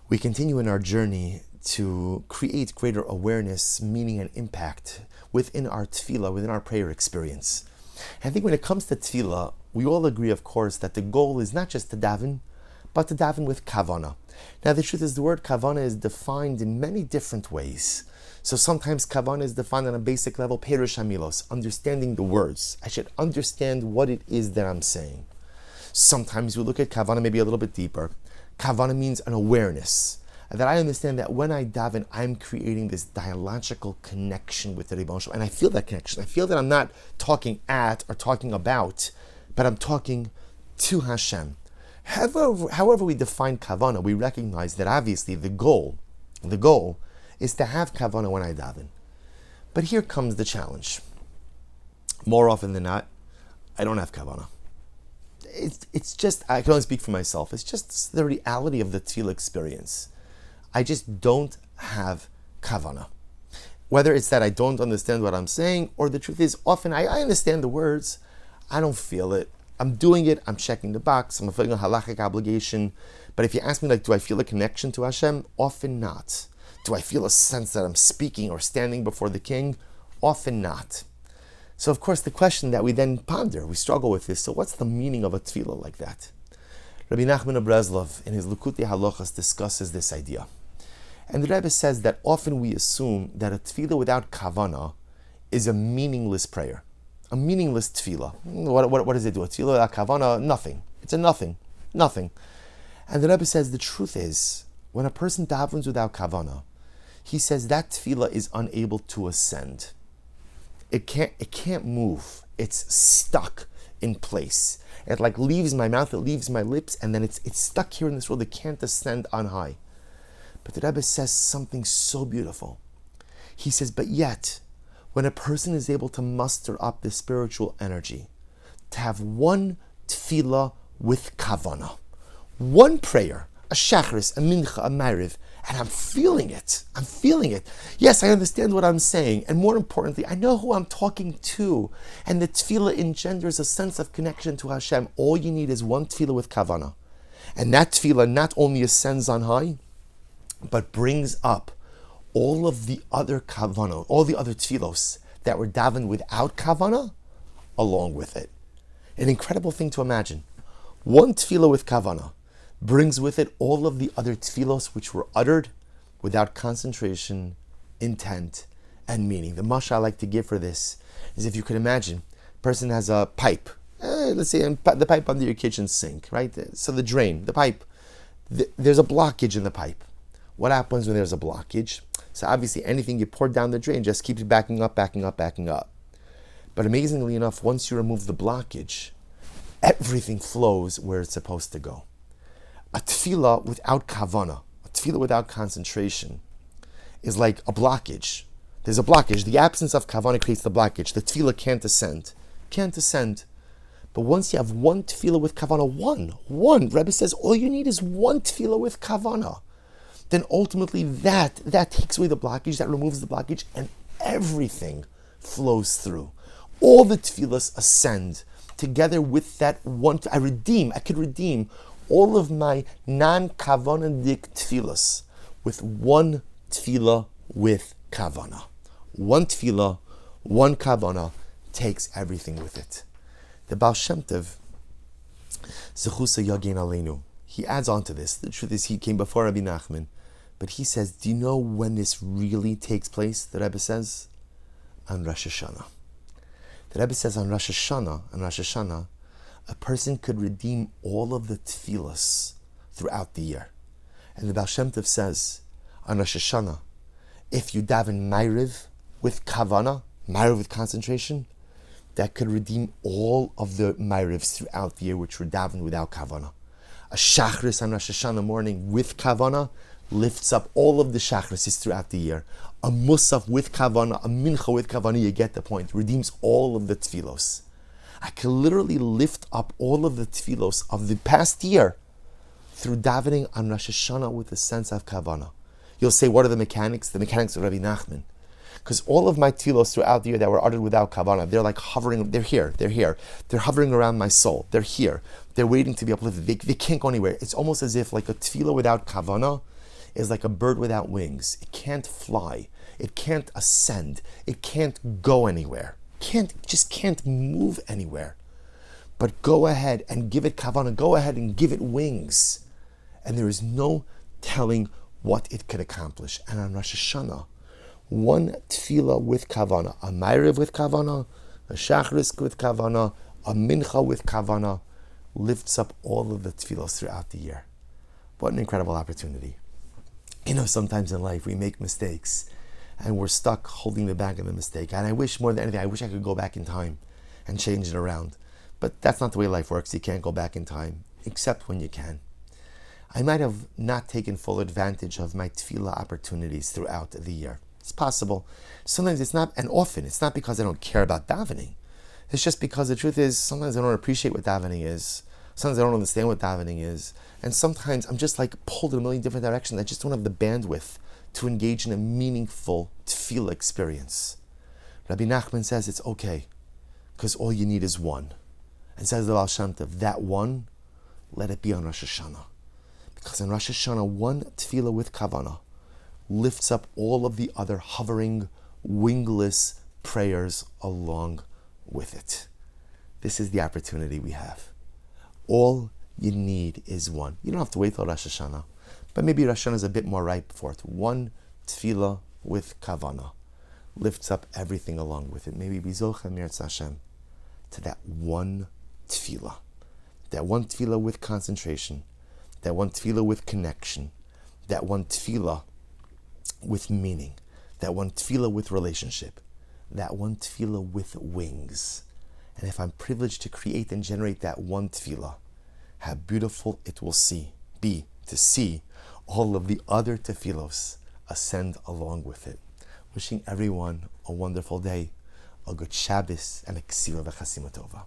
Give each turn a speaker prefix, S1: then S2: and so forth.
S1: We continue in our journey to create greater awareness, meaning, and impact within our tefillah, within our prayer experience. And I think when it comes to tefillah, we all agree, of course, that the goal is not just to daven, but to daven with kavanah. Now, the truth is, the word kavanah is defined in many different ways. So sometimes kavanah is defined on a basic level, perush hamilos, understanding the words. I should understand what it is that I'm saying. Sometimes we look at kavanah maybe a little bit deeper. Kavanah means an awareness, that I understand that when I daven, I'm creating this dialogical connection with the Ribbon Shalom, and I feel that connection. I feel that I'm not talking at or talking about, but I'm talking to Hashem. However we define kavanah, we recognize that obviously the goal is to have kavanah when I daven. But here comes the challenge. More often than not, I don't have kavanah. It's just, I can only speak for myself, it's just the reality of the tefillah experience. I just don't have kavanah. Whether it's that I don't understand what I'm saying, or the truth is, often I understand the words, I don't feel it. I'm doing it, I'm checking the box, I'm fulfilling a halachic obligation. But if you ask me, do I feel a connection to Hashem? Often not. Do I feel a sense that I'm speaking or standing before the king? Often not. So of course the question that we then ponder, we struggle with is, so what's the meaning of a tefillah like that? Rabbi Nachman of Breslov in his Likutei Halachos discusses this idea. And the Rebbe says that often we assume that a tefillah without kavanah is a meaningless prayer. A meaningless tefillah. What does it do? A tefillah without kavanah? Nothing. It's a nothing. Nothing. And the Rebbe says the truth is, when a person davens without kavanah, he says that tefillah is unable to ascend. It can't move. It's stuck in place. It like leaves my mouth, it leaves my lips, and then it's stuck here in this world. It can't ascend on high. But the Rebbe says something so beautiful. He says, but yet, when a person is able to muster up the spiritual energy, to have one tefillah with kavanah, one prayer, a shachris, a mincha, a mariv, and I'm feeling it. Yes, I understand what I'm saying, and more importantly, I know who I'm talking to, and the tefillah engenders a sense of connection to Hashem. All you need is one tefillah with kavanah, and that tefillah not only ascends on high, but brings up all of the other kavanah, all the other tefillos that were davened without kavanah, along with it. An incredible thing to imagine. One tefillah with kavanah brings with it all of the other tefillos which were uttered without concentration, intent, and meaning. The mashal I like to give for this is, if you could imagine, a person has a pipe, let's say the pipe under your kitchen sink, right? So the drain, the pipe, there's a blockage in the pipe. What happens when there's a blockage? So obviously anything you pour down the drain just keeps backing up. But amazingly enough, once you remove the blockage, everything flows where it's supposed to go. A tefillah without kavanah, a tefillah without concentration, is like a blockage. There's a blockage. The absence of kavanah creates the blockage. The tefillah can't ascend. But once you have one tefillah with kavanah, one, Rebbe says all you need is one tefillah with kavanah. Then ultimately that takes away the blockage, that removes the blockage, and everything flows through. All the tefillahs ascend together with that one. I could redeem all of my non-kavanadik tefillahs with one tefillah with kavanah. One tefillah, one kavanah takes everything with it. The Baal Shem Tov, Zechusa Yagin Aleinu, he adds on to this. The truth is, he came before Rabbi Nachman, but he says, do you know when this really takes place? The Rebbe says, on Rosh Hashanah. The Rebbe says on Rosh Hashanah, a person could redeem all of the tefillahs throughout the year. And the Baal Shem Tov says, on Rosh Hashanah, if you daven Ma'ariv with kavanah, Ma'ariv with concentration, that could redeem all of the Ma'arivs throughout the year which were davened without kavanah. A Shachris on Rosh Hashanah morning with kavanah lifts up all of the Shachrises throughout the year. A Musaf with kavanah, a Mincha with kavanah, you get the point, redeems all of the tefillos. I can literally lift up all of the tefillos of the past year through davening on Rosh Hashanah with a sense of kavanah. You'll say, what are the mechanics? The mechanics of Rabbi Nachman. Because all of my tefillos throughout the year that were uttered without kavanah, they're like hovering, they're here. They're hovering around my soul. They're here. They're waiting to be able to, they can't go anywhere. It's almost as if like a tefillah without kavanah is like a bird without wings. It can't fly. It can't ascend. It can't go anywhere. Just can't move anywhere. But go ahead and give it kavanah. Go ahead and give it wings. And there is no telling what it could accomplish. And on Rosh Hashanah, one tefillah with kavanah, a ma'ariv with kavanah, a shachris with kavanah, a mincha with kavanah, lifts up all of the tefillos throughout the year. What an incredible opportunity. Sometimes in life we make mistakes and we're stuck holding the bag of the mistake. And I wish more than anything, I wish I could go back in time and change it around. But that's not the way life works. You can't go back in time, except when you can. I might have not taken full advantage of my tefillah opportunities throughout the year. It's possible. Sometimes it's not, and often it's not because I don't care about davening. It's just because the truth is, sometimes I don't appreciate what davening is. Sometimes I don't understand what davening is. And sometimes I'm just pulled in a million different directions. I just don't have the bandwidth to engage in a meaningful tefillah experience. Rabbi Nachman says it's okay, because all you need is one. And says the Baal Shem Tov, that one, let it be on Rosh Hashanah. Because on Rosh Hashanah, one tefillah with kavanah lifts up all of the other hovering, wingless prayers along with it. This is the opportunity we have. All you need is one. You don't have to wait till Rosh Hashanah, but maybe Rosh Hashanah is a bit more ripe for it. One tefillah with kavanah lifts up everything along with it. Maybe Bizocha Mirtz Hashem to that one tefillah. That one tefillah with concentration. That one tefillah with connection. That one tefillah with meaning. That one tefillah with relationship. That one tefillah with wings. And if I'm privileged to create and generate that one tefillah, how beautiful it will be to see all of the other tefillos ascend along with it. Wishing everyone a wonderful day, a good Shabbos, and a ksira v'chasima tova.